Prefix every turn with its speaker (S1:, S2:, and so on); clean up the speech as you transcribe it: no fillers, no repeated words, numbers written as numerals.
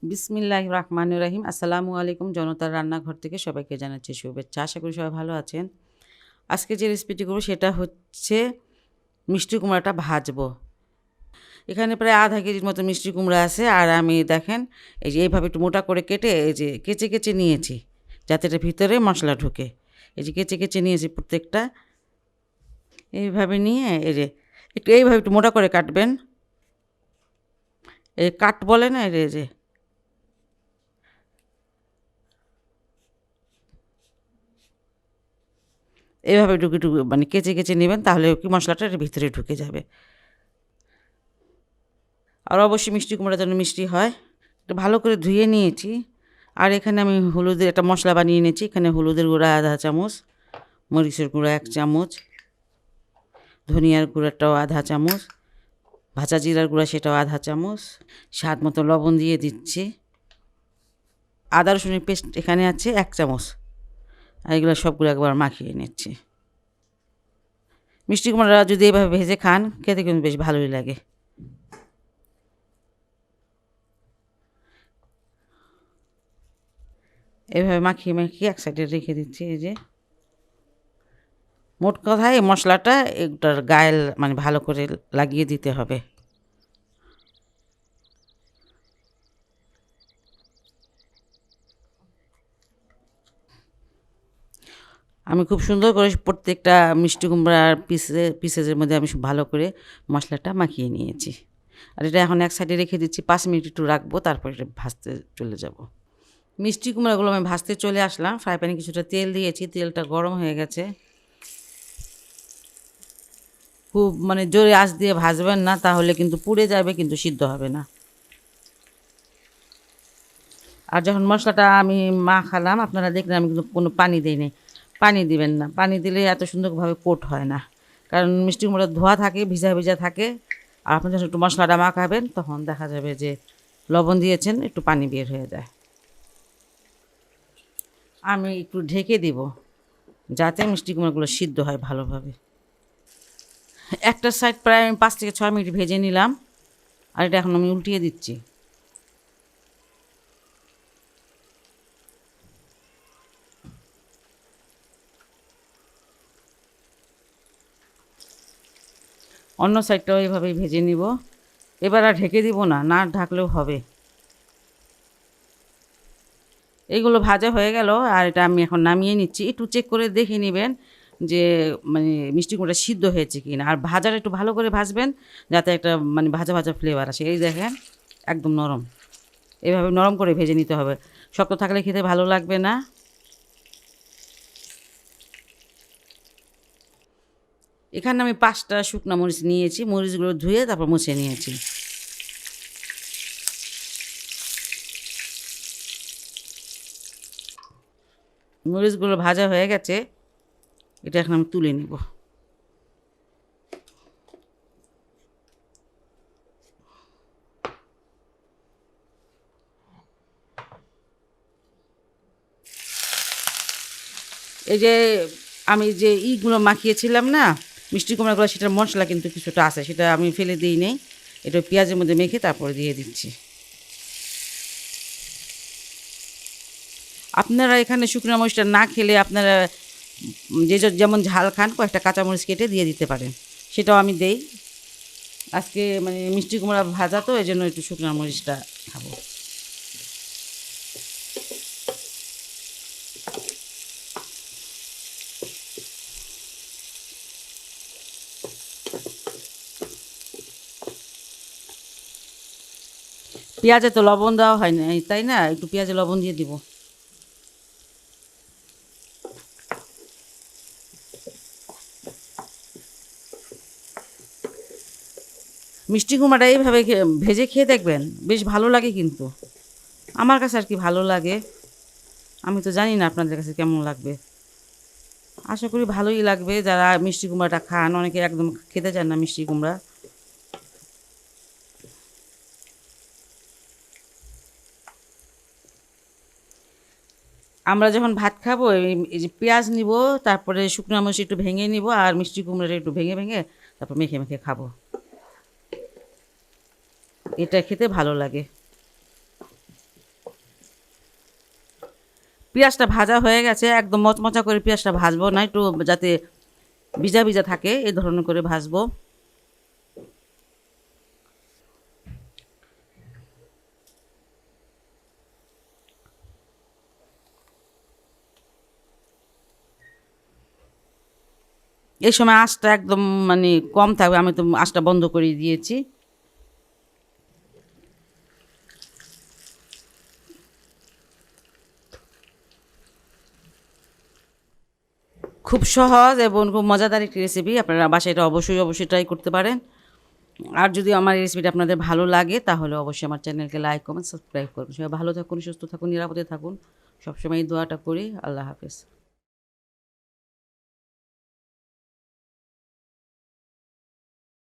S1: বিসমিল্লাহির রহমানির রহিম। আসসালামু আলাইকুম। জনতার রান্নাঘর থেকে সবাইকে জানাচ্ছি শুভেচ্ছা। আশা করি সবাই ভালো আছেন। আজকে যে রেসিপিটি করব সেটা হচ্ছে মিষ্টি কুমড়াটা ভাজবো। এখানে প্রায় আধা কেজির মতো মিষ্টি কুমড়া আছে। আর আমি দেখেন এই যে এইভাবে একটু মোটা করে কেটে এই যে কেচে কেচে নিয়েছি, যাতে এটা ভিতরে মশলা ঢুকে। এই যে কেচে কেচে নিয়েছি প্রত্যেকটা। এইভাবে নিয়ে এই যে এইভাবে একটু মোটা করে কাটবেন। এই কাট বলে না, এই যে এইভাবে একটু একটু মানে কেচে কেচে নেবেন, তাহলে কি মশলাটা এর ভিতরে ঢুকে যাবে। আর অবশ্যই মিষ্টি কুমড়া যেন মিষ্টি হয়। একটু ভালো করে ধুয়ে নিয়েছি। আর এখানে আমি হলুদের একটা মশলা বানিয়ে নিয়েছি। এখানে হলুদের গুঁড়া আধা চামচ, মরিচের গুঁড়া 1 চামচ, ধনিয়ার গুঁড়াটাও আধা চামচ, ভাজা জিরার গুঁড়া সেটাও আধা চামচ, স্বাদ মতো লবণ দিয়ে দিচ্ছি। আদা রসুনের পেস্ট এখানে আছে 1 চামচ। আর এগুলো সবগুলো একবার মাখিয়ে নিচ্ছি। মিষ্টি কুমড়া যদি এভাবে ভেজে খান, খেতে কিন্তু বেশ ভালোই লাগে। এভাবে মাখিয়ে মাখিয়ে এক সাইডে রেখে দিচ্ছি। এই যে মোট কথায় এই মশলাটা একটার গায়ে মানে ভালো করে লাগিয়ে দিতে হবে। আমি খুব সুন্দর করে প্রত্যেকটা মিষ্টি কুমড়ার পিসের মধ্যে আমি ভালো করে মশলাটা মাখিয়ে নিয়েছি। আর এটা এখন এক সাইডে রেখে দিচ্ছি। 5 মিনিট একটু রাখবো, তারপর এটা ভাজতে চলে যাব। মিষ্টি কুমড়াগুলো আমি ভাজতে চলে আসলাম। ফ্রাই প্যানে কিছুটা তেল দিয়েছি, তেলটা গরম হয়ে গেছে। খুব মানে জোরে আঁচ দিয়ে ভাজবেন না, তাহলে কিন্তু পুড়ে যাবে, কিন্তু সিদ্ধ হবে না। আর যখন মশলাটা আমি মাখালাম, আপনারা দেখলেন আমি কিন্তু কোনো পানি দিইনি। পানি দিবেন না, পানি দিলে এত সুন্দরভাবে কোট হয় না। কারণ মিষ্টি কুমড়া ধোয়া থাকে, ভিজা ভিজা থাকে। আর আপনি যখন একটু মশলাটা মাখাবেন, তখন দেখা যাবে যে লবণ দিয়েছেন, একটু পানি বের হয়ে যায়। আমি একটু ঢেকে দিব, যাতে মিষ্টি কুমড়াগুলো সিদ্ধ হয় ভালোভাবে। একটা সাইড প্রায় আমি 5 থেকে 6 মিনিট ভেজে নিলাম। আর এটা এখন আমি উল্টিয়ে দিচ্ছি। অন্য সাইডটাও এইভাবেই ভেজে নিব। এবার আর ঢেকে দিব না, না ঢাকলেও হবে। এইগুলো ভাজা হয়ে গেল। আর এটা আমি এখন নামিয়ে নিচ্ছি। একটু চেক করে দেখে নেবেন যে মানে মিষ্টি কুমড়া সিদ্ধ হয়েছে কি না। আর ভাজাটা একটু ভালো করে ভাজবেন, যাতে একটা মানে ভাজা ভাজা ফ্লেভার আসে। এই দেখেন একদম নরম। এভাবে নরম করে ভেজে নিতে হবে, শক্ত থাকলে খেতে ভালো লাগবে না। এখানে আমি 5টা শুকনো মরিচ নিয়েছি। মরিচগুলো ধুয়ে তারপর মুছে নিয়েছি। মরিচগুলো ভাজা হয়ে গেছে। এটা এখন আমি তুলে নেব। এই যে আমি যে ইগুলো মাখিয়েছিলাম না মিষ্টি কুমড়াগুলো, সেটার মশলা কিন্তু কিছুটা আছে, সেটা আমি ফেলে দিই নেই। এটা পেঁয়াজের মধ্যে মেখে তারপরে দিয়ে দিচ্ছি। আপনারা এখানে শুকনো মরিচটা না খেলে আপনারা যেমন ঝাল খান, কয়েকটা কাঁচামরিচ কেটে দিয়ে দিতে পারেন, সেটাও আমি দেই। আজকে মানে মিষ্টি কুমড়া ভাজা তো, এই জন্য একটু শুকনো মরিচটা খাবো। পেঁয়াজে তো লবণ দেওয়া হয় না, তাই না? একটু পেঁয়াজে লবণ দিয়ে দিব। মিষ্টি কুমড়াটা এইভাবে ভেজে খেয়ে দেখবেন, বেশ ভালো লাগে কিন্তু। আমার কাছে আর কি ভালো লাগে, আমি তো জানি না আপনাদের কাছে কেমন লাগবে। আশা করি ভালোই লাগবে। যারা মিষ্টি কুমড়াটা খান, অনেকে একদম খেতে চান না মিষ্টি কুমড়া। আমরা যখন ভাত খাবো, এই যে পেঁয়াজ নিব, তারপরে শুকনো মরিচ একটু ভেঙে নিব, আর মিষ্টি কুমড়াটা একটু ভেঙে ভেঙে তারপর মেখে মেখে খাবো। এটা খেতে ভালো লাগে। পেঁয়াজটা ভাজা হয়ে গেছে, একদম মচমচা করে পেঁয়াজটা ভাজবো না, একটু যাতে ভিজা ভিজা থাকে এই ধরনের করে ভাজবো। এই সময় আঁচটা একদম মানে কম থাকবে, আমি তো আঁচটা বন্ধ করে দিয়েছি। খুব সহজ এবং খুব মজাদার একটি রেসিপি, আপনারা বাসায় এটা অবশ্যই অবশ্যই ট্রাই করতে পারেন। আর যদি আমার এই রেসিপিটা আপনাদের ভালো লাগে তাহলে অবশ্যই আমার চ্যানেলকে লাইক কমেন্ট সাবস্ক্রাইব করবেন। সবাই ভালো থাকুন, সুস্থ থাকুন, নিরাপদে থাকুন, সবসময় এই দোয়াটা করি। আল্লাহ হাফেজ।